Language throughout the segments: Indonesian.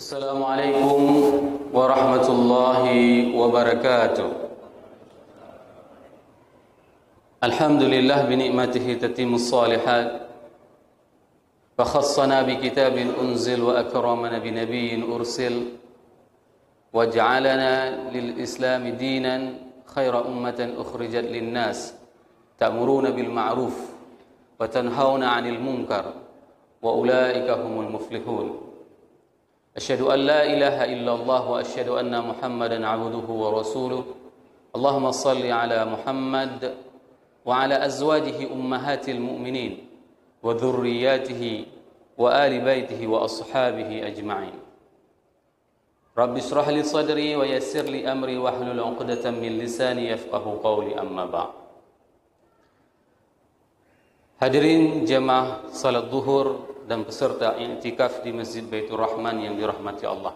Assalamualaikum warahmatullahi wabarakatuh. Alhamdulillah binikmatihi tatimmus salihat. Fakhassana bikitabin unzil wa akramana binabiyyin ursil. Waj'alana lil islami dinan khaira ummatan ukhrijat linnas. Ta'muruna bil ma'ruf wa tanhauna 'anil munkar wa ulaika humul muflihun. Asyhadu an la ilaha illallah wa asyhadu anna Muhammadan 'abduhu wa rasuluh. Allahumma shalli 'ala Muhammad wa 'ala azwajihi ummahatil mu'minin wa dhurriyyatihi wa ali baitihi wa ashabihi ajma'in. Rabbi shrah li sadri wa yassir li amri wahlul 'uqdatam min lisani yafqahu qawli, amma ba'd. Hadirin jemaah salat zuhur dan peserta i'tikaf di Masjid Baitur Rahman yang dirahmati Allah.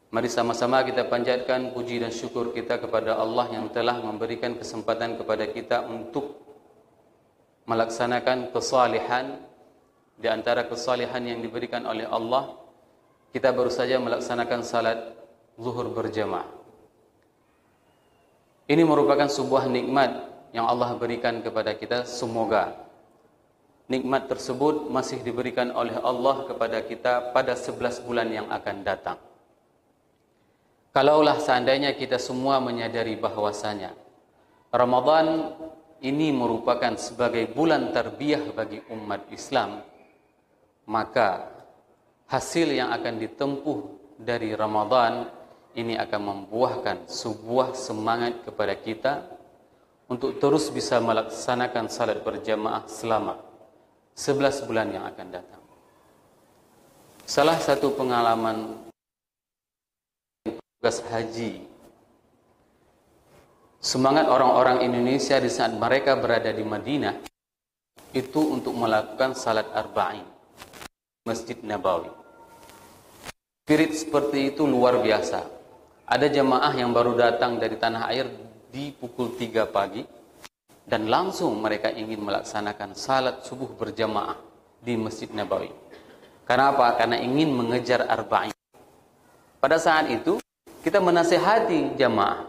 Mari sama-sama kita panjatkan puji dan syukur kita kepada Allah yang telah memberikan kesempatan kepada kita untuk melaksanakan kesalihan. Di antara kesalihan yang diberikan oleh Allah, kita baru saja melaksanakan salat zuhur berjamaah. Ini merupakan sebuah nikmat yang Allah berikan kepada kita. Semoga nikmat tersebut masih diberikan oleh Allah kepada kita pada 11 bulan yang akan datang. Kalaulah seandainya kita semua menyadari bahwasanya Ramadan ini merupakan sebagai bulan tarbiyah bagi umat Islam, maka hasil yang akan ditempuh dari Ramadan ini akan membuahkan sebuah semangat kepada kita untuk terus bisa melaksanakan salat berjamaah selama 11 bulan yang akan datang. Salah satu pengalaman tugas haji, semangat orang-orang Indonesia di saat mereka berada di Madinah itu untuk melakukan salat arba'in Masjid Nabawi. Spirit seperti itu luar biasa. Ada jemaah yang baru datang dari tanah air di pukul 3 pagi dan langsung mereka ingin melaksanakan salat subuh berjamaah di Masjid Nabawi. Karena apa? Karena ingin mengejar arba'in. Pada saat itu kita menasihati jamaah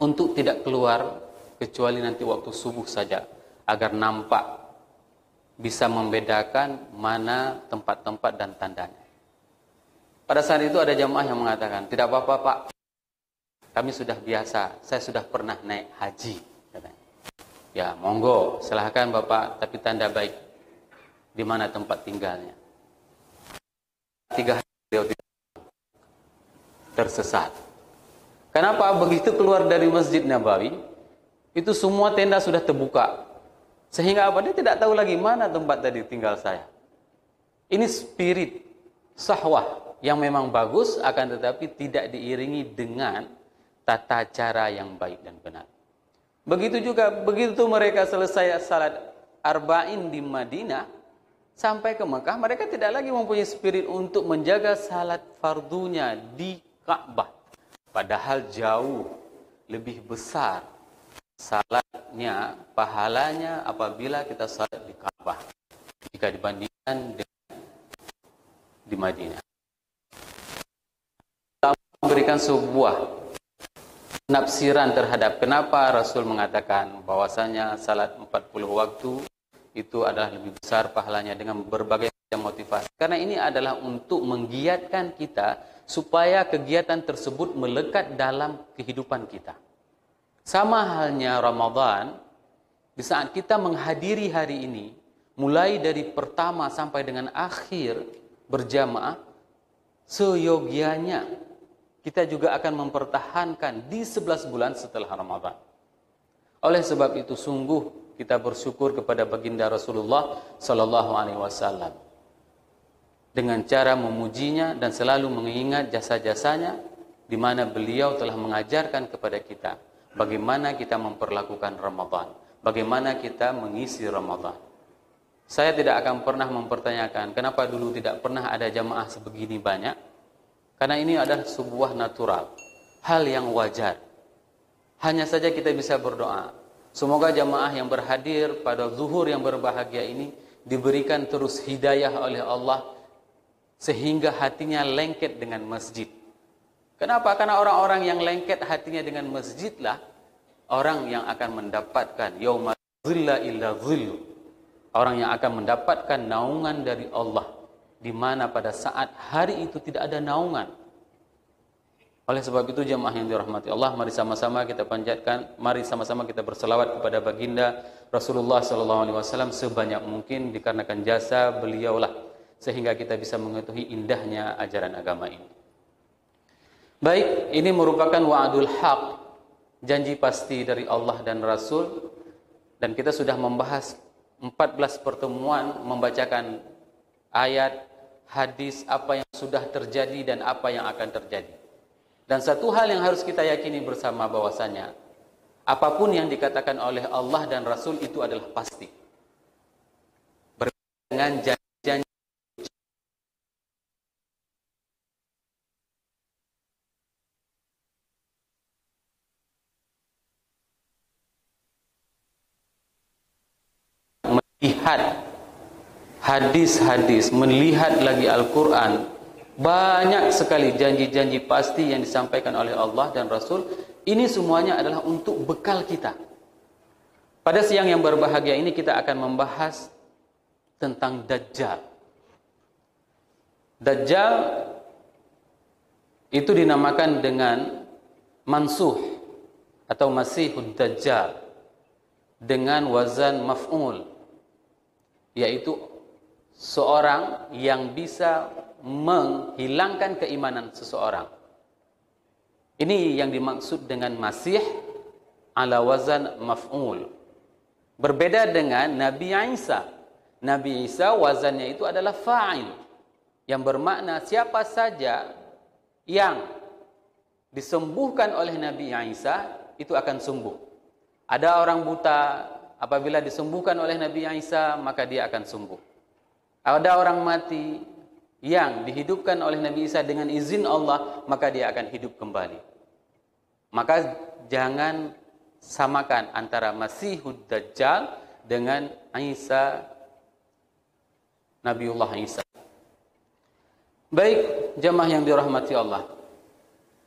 untuk tidak keluar kecuali nanti waktu subuh saja, agar nampak bisa membedakan mana tempat-tempat dan tandanya. Pada saat itu ada jamaah yang mengatakan, tidak apa-apa Pak, kami sudah biasa, saya sudah pernah naik haji, katanya. Ya monggo, silahkan Bapak, tapi tanda baik di mana tempat tinggalnya. 3 hari beliau tersesat. Kenapa? Begitu keluar dari Masjid Nabawi, itu semua tenda sudah terbuka. Sehingga apa? Dia tidak tahu lagi mana tempat tadi tinggal saya. Ini spirit sahwah yang memang bagus, akan tetapi tidak diiringi dengan tata cara yang baik dan benar. Begitu juga, begitu mereka selesai salat arba'in di Madinah, sampai ke Mekah, mereka tidak lagi mempunyai spirit untuk menjaga salat fardunya di Ka'bah. Padahal jauh lebih besar salatnya, pahalanya apabila kita salat di Ka'bah jika dibandingkan dengan di Madinah. Kita memberikan sebuah penafsiran terhadap kenapa Rasul mengatakan bahwasanya salat 40 waktu itu adalah lebih besar pahalanya dengan berbagai motivasi. Karena ini adalah untuk menggiatkan kita supaya kegiatan tersebut melekat dalam kehidupan kita. Sama halnya Ramadan, di saat kita menghadiri hari ini, mulai dari pertama sampai dengan akhir berjamaah, seyogianya kita juga akan mempertahankan di 11 bulan setelah Ramadan. Oleh sebab itu sungguh kita bersyukur kepada baginda Rasulullah sallallahu alaihi wasallam dengan cara memujinya dan selalu mengingat jasa-jasanya, di mana beliau telah mengajarkan kepada kita bagaimana kita memperlakukan Ramadan, bagaimana kita mengisi Ramadan. Saya tidak akan pernah mempertanyakan kenapa dulu tidak pernah ada jamaah sebegini banyak. Karena ini adalah sebuah natural, hal yang wajar. Hanya saja kita bisa berdoa, semoga jamaah yang berhadir pada zuhur yang berbahagia ini diberikan terus hidayah oleh Allah sehingga hatinya lengket dengan masjid. Kenapa? Karena orang-orang yang lengket hatinya dengan masjidlah orang yang akan mendapatkan yauma dhilla illa dhillu. Orang yang akan mendapatkan naungan dari Allah, di mana pada saat hari itu tidak ada naungan. Oleh sebab itu jemaah yang dirahmati Allah, mari sama-sama kita panjatkan, mari sama-sama kita berselawat kepada baginda Rasulullah SAW sebanyak mungkin, dikarenakan jasa beliaulah sehingga kita bisa mengetahui indahnya ajaran agama ini. Baik, ini merupakan wa'adul haq, janji pasti dari Allah dan Rasul, dan kita sudah membahas 14 pertemuan membacakan ayat, hadis, apa yang sudah terjadi dan apa yang akan terjadi. Dan satu hal yang harus kita yakini bersama bahwasanya apapun yang dikatakan oleh Allah dan Rasul itu adalah pasti. Berbeda dengan janji-janji melihat hadis-hadis, melihat lagi Al-Quran, banyak sekali janji-janji pasti yang disampaikan oleh Allah dan Rasul. Ini semuanya adalah untuk bekal kita. Pada siang yang berbahagia ini kita akan membahas tentang Dajjal. Dajjal itu dinamakan dengan Mansuh atau Masihud Dajjal dengan wazan maf'ul, yaitu seorang yang bisa menghilangkan keimanan seseorang. Ini yang dimaksud dengan Masih ala wazan maf'ul. Berbeda dengan Nabi Isa. Nabi Isa wazannya itu adalah fa'il, yang bermakna siapa saja yang disembuhkan oleh Nabi Isa itu akan sembuh. Ada orang buta, apabila disembuhkan oleh Nabi Isa maka dia akan sembuh. Ada orang mati yang dihidupkan oleh Nabi Isa dengan izin Allah, maka dia akan hidup kembali. Maka jangan samakan antara Masihud Dajjal dengan Isa, Nabiullah Isa. Baik, jemaah yang dirahmati Allah,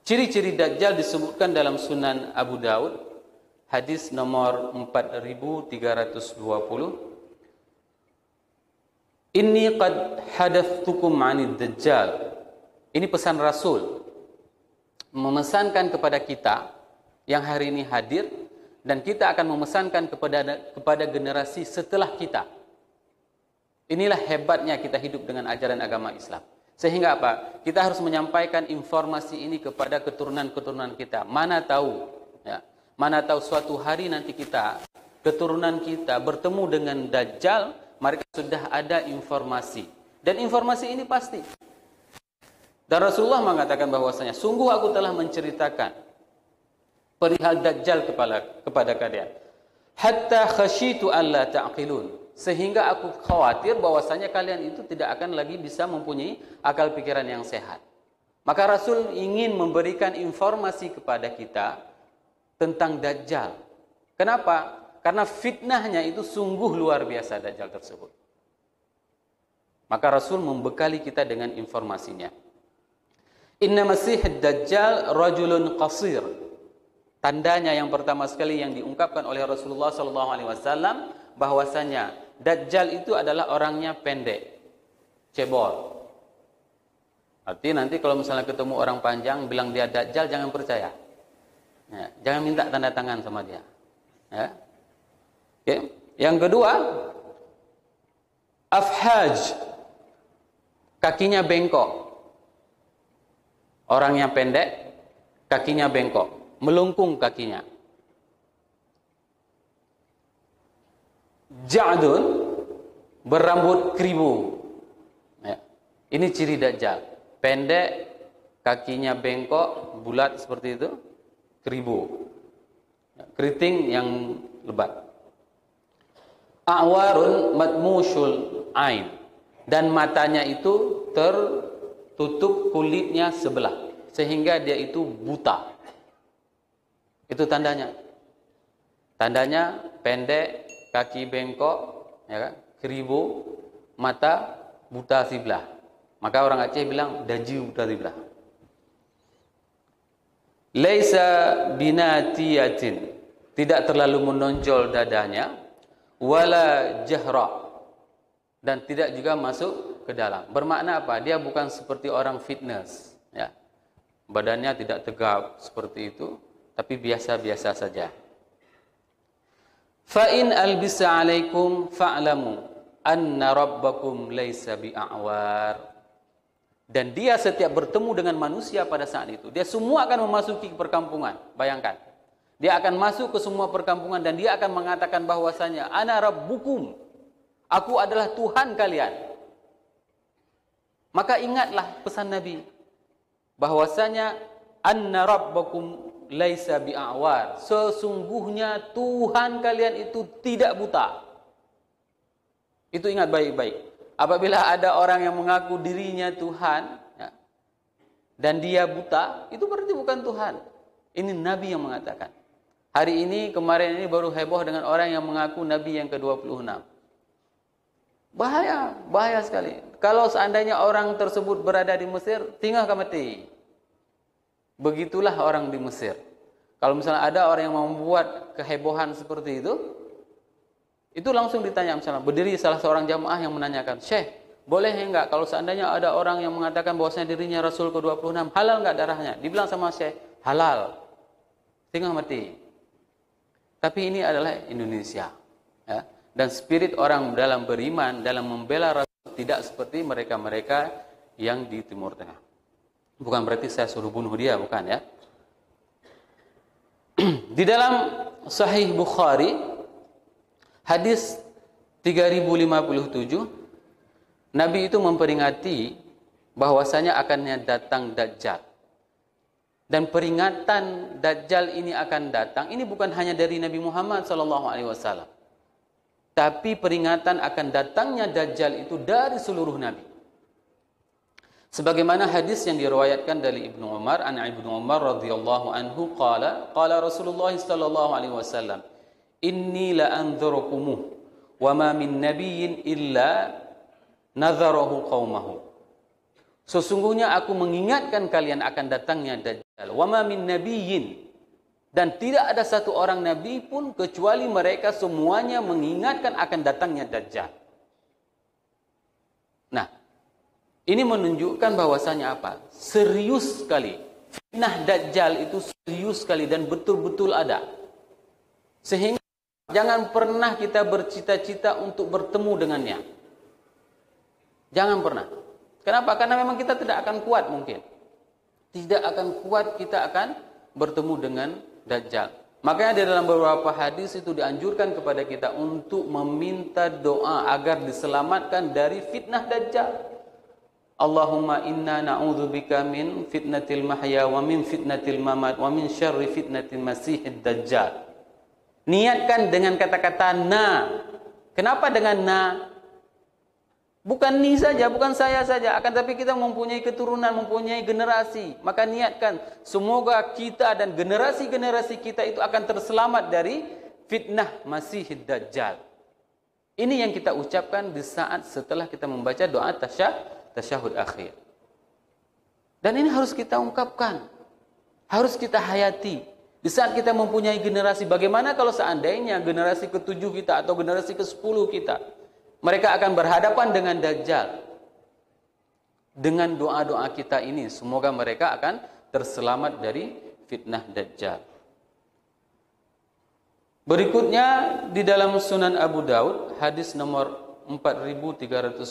ciri-ciri Dajjal disebutkan dalam Sunan Abu Daud, hadis nomor 4320. Inni qad hadathtukum 'anid Dajjal. Ini pesan Rasul memesankan kepada kita yang hari ini hadir, dan kita akan memesankan kepada generasi setelah kita. Inilah hebatnya kita hidup dengan ajaran agama Islam. Sehingga apa? Kita harus menyampaikan informasi ini kepada keturunan-keturunan kita. Mana tahu suatu hari nanti keturunan kita bertemu dengan Dajjal, mereka sudah ada informasi. Dan informasi ini pasti. Dan Rasulullah mengatakan bahwasanya, sungguh aku telah menceritakan perihal Dajjal kepada kalian. Hatta khasyitu alla ta'qilun. Sehingga aku khawatir bahwasanya kalian itu tidak akan lagi bisa mempunyai akal pikiran yang sehat. Maka Rasul ingin memberikan informasi kepada kita tentang Dajjal. Kenapa? Karena fitnahnya itu sungguh luar biasa Dajjal tersebut. Maka Rasul membekali kita dengan informasinya. Inna Masihid Dajjal rajulun qasir. Tandanya yang pertama sekali yang diungkapkan oleh Rasulullah SAW bahwasanya Dajjal itu adalah orangnya pendek, cebol. Artinya nanti kalau misalnya ketemu orang panjang bilang dia Dajjal, jangan percaya. Ya, jangan minta tanda tangan sama dia. Ya. Okay. Yang kedua, afhaj, kakinya bengkok. Orangnya pendek, kakinya bengkok, melengkung kakinya. Ja'dun, berambut keribu. Ya. Ini ciri Dajjal. Pendek, kakinya bengkok, bulat seperti itu, keribu. Ya. Keriting yang lebat. A'warun matmushul ain, dan matanya itu tertutup kulitnya sebelah sehingga dia itu buta. Itu tandanya. Tandanya pendek, kaki bengkok, ya kan? Keribu, mata buta sebelah. Maka orang Aceh bilang dajiu tadi bilang. Laisa binatiyatin, tidak terlalu menonjol dadanya, wala jahra, dan tidak juga masuk ke dalam. Bermakna apa? Dia bukan seperti orang fitness, ya. Badannya tidak tegap seperti itu, tapi biasa-biasa saja. Fa in albisa alaikum fa'lamu anna rabbakum laisa bi'awar. Dan dia setiap bertemu dengan manusia pada saat itu, dia semua akan memasuki perkampungan. Bayangkan, dia akan masuk ke semua perkampungan dan dia akan mengatakan bahwasanya ana rabbukum, aku adalah Tuhan kalian. Maka ingatlah pesan Nabi bahwasanya anna rabbakum laisa bi'awar, sesungguhnya Tuhan kalian itu tidak buta. Itu ingat baik-baik. Apabila ada orang yang mengaku dirinya Tuhan, ya, dan dia buta, itu berarti bukan Tuhan. Ini Nabi yang mengatakan. Hari ini, kemarin ini baru heboh dengan orang yang mengaku Nabi yang ke-26. Bahaya, bahaya sekali. Kalau seandainya orang tersebut berada di Mesir, tinggal mati. Begitulah orang di Mesir. Kalau misalnya ada orang yang membuat kehebohan seperti itu langsung ditanya, misalnya berdiri salah seorang jamaah yang menanyakan, Syekh, boleh enggak kalau seandainya ada orang yang mengatakan bahwasanya dirinya Rasul ke-26, halal enggak darahnya? Dibilang sama Syekh, halal. Tinggal mati. Tapi ini adalah Indonesia, ya. Dan spirit orang dalam beriman, dalam membela Rasul tidak seperti mereka-mereka yang di Timur Tengah. Bukan berarti saya suruh bunuh dia, bukan, ya. Di dalam Sahih Bukhari hadis 3057, Nabi itu memperingati bahwasanya akannya datang Dajjal. Dan peringatan Dajjal ini akan datang, ini bukan hanya dari Nabi Muhammad SAW, tapi peringatan akan datangnya Dajjal itu dari seluruh Nabi. Sebagaimana hadis yang diriwayatkan dari Ibnu Umar, an Ibnu Umar radhiyallahu anhu qala Rasulullah sallallahu alaihi wasallam, inni la anzurukumuh wa ma min nabiyyin illa nadharahu qaumahu. Sesungguhnya aku mengingatkan kalian akan datangnya Dajjal. Wa ma min nabiyyin, dan tidak ada satu orang nabi pun kecuali mereka semuanya mengingatkan akan datangnya Dajjal. Nah, ini menunjukkan bahwasanya apa? Serius sekali. Fitnah Dajjal itu serius sekali dan betul-betul ada. Sehingga jangan pernah kita bercita-cita untuk bertemu dengannya. Jangan pernah. Kenapa? Karena memang kita tidak akan kuat mungkin. Tidak akan kuat kita akan bertemu dengan Dajjal. Makanya di dalam beberapa hadis itu dianjurkan kepada kita untuk meminta doa agar diselamatkan dari fitnah Dajjal. Allahumma inna na'udzubika min fitnatil mahya wa min fitnatil mamat wa min syarri fitnatil masihid Dajjal. Niatkan dengan kata-kata na. Kenapa dengan na? Bukan ni saja, bukan saya saja. Akan tapi kita mempunyai keturunan, mempunyai generasi. Maka niatkan, semoga kita dan generasi-generasi kita itu akan terselamat dari fitnah Masihid Dajjal. Ini yang kita ucapkan di saat setelah kita membaca doa tasyahud akhir. Dan ini harus kita ungkapkan. Harus kita hayati. Di saat kita mempunyai generasi, bagaimana kalau seandainya generasi ke-7 kita atau generasi ke-10 kita, mereka akan berhadapan dengan Dajjal. Dengan doa-doa kita ini, semoga mereka akan terselamat dari fitnah Dajjal. Berikutnya di dalam Sunan Abu Daud, hadis nomor 4320,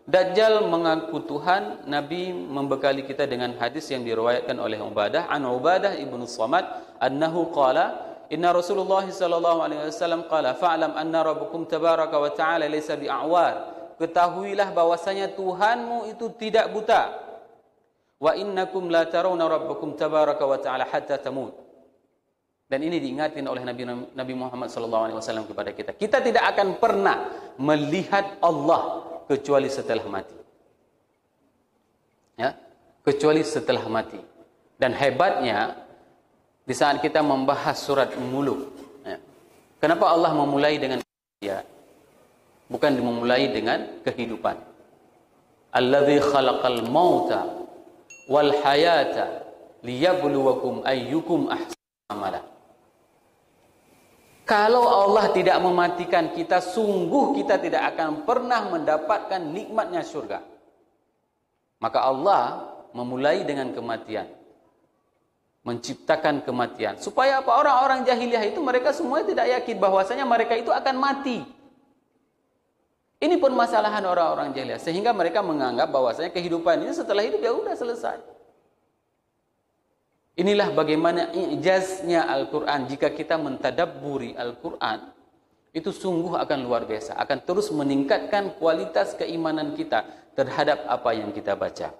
Dajjal mengaku Tuhan. Nabi membekali kita dengan hadis yang diriwayatkan oleh Ubadah, an Ubadah ibnu Samad, annahu qala, inna Rasulullah sallallahu alaihi wasallam qala, fa'lam anna rabbukum tabaraka wa ta'ala laysa bi'awar. Ketahuilah bahwasanya Tuhanmu itu tidak buta. Wa innakum la tarawna rabbakum tabaraka wa ta'ala hatta tamut. Dan ini diingatkan oleh Nabi Muhammad sallallahu alaihi wasallam kepada kita. Kita tidak akan pernah melihat Allah kecuali setelah mati. Ya, kecuali setelah mati. Dan hebatnya di saat kita membahas surat Muluk, ya, kenapa Allah memulai dengan ya, bukan memulai dengan kehidupan? Allazi khalaqal mauta wal hayata liyabluwakum ayyukum ahsanu amala. Kalau Allah tidak mematikan kita, sungguh kita tidak akan pernah mendapatkan nikmatnya surga. Maka Allah memulai dengan kematian, menciptakan kematian. Supaya apa? Orang-orang jahiliyah itu mereka semua tidak yakin bahwasanya mereka itu akan mati. Ini permasalahan orang-orang jahiliyah, sehingga mereka menganggap bahwasanya kehidupan ini setelah hidup ya udah selesai. Inilah bagaimana ijaznya Al-Quran. Jika kita mentadabburi Al-Quran, itu sungguh akan luar biasa, akan terus meningkatkan kualitas keimanan kita terhadap apa yang kita baca.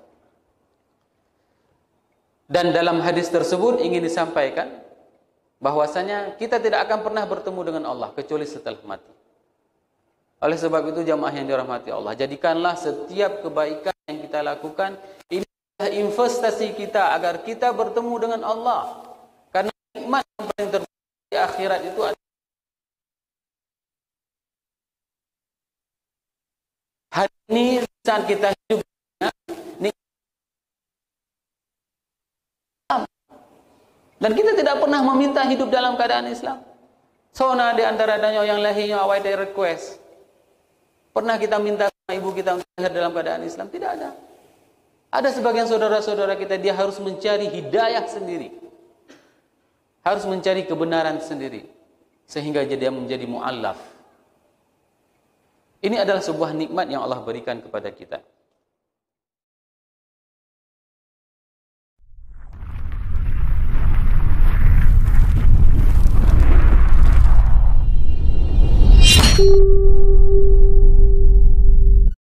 Dan dalam hadis tersebut ingin disampaikan bahwasanya kita tidak akan pernah bertemu dengan Allah kecuali setelah mati. Oleh sebab itu jamaah yang dirahmati Allah, jadikanlah setiap kebaikan yang kita lakukan ini investasi kita agar kita bertemu dengan Allah. Karena nikmat yang paling terbaik di akhirat itu adalah hari ini saat kita hidup dan kita tidak pernah meminta hidup dalam keadaan Islam. Sona di antara danyo yang lahirnya awal dari request. Pernah kita minta sama ibu kita untuk lahir dalam keadaan Islam? Tidak ada. Ada sebagian saudara-saudara kita, dia harus mencari hidayah sendiri. Harus mencari kebenaran sendiri. Sehingga dia menjadi mu'allaf. Ini adalah sebuah nikmat yang Allah berikan kepada kita.